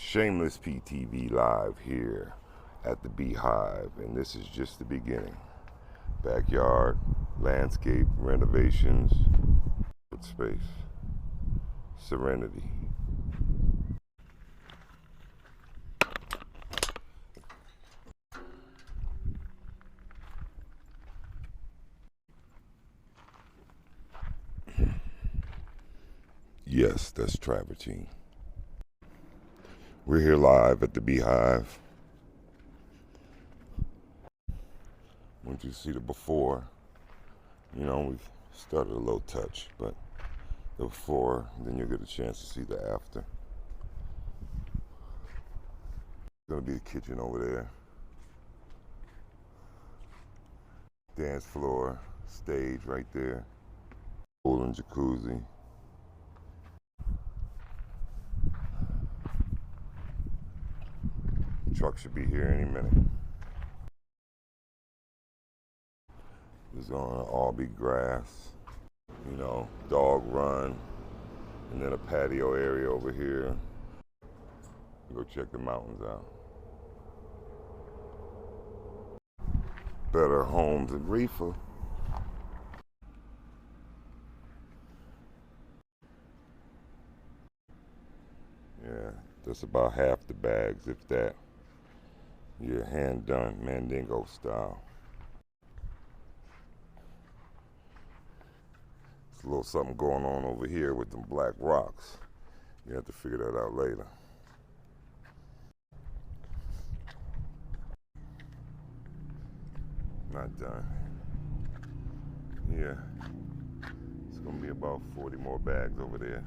ShamelessPTV live here at the Beehive, and this is just the beginning. Backyard, landscape, renovations, space, serenity. Yes, that's travertine. We're here live at the Beehive. Once you see the before, you know, we've started a low touch, but the before, then you'll get a chance to see the after. Gonna be the kitchen over there. Dance floor, stage right there. Pool and jacuzzi. Truck should be here any minute. There's gonna all be grass, you know, dog run, and then a patio area over here. Go check the mountains out. Better homes in Reefer. Yeah, that's about half the bags, if that. Yeah, hand done, Mandingo style. There's a little something going on over here with them black rocks. You have to figure that out later. Not done. Yeah, it's gonna be about 40 more bags over there.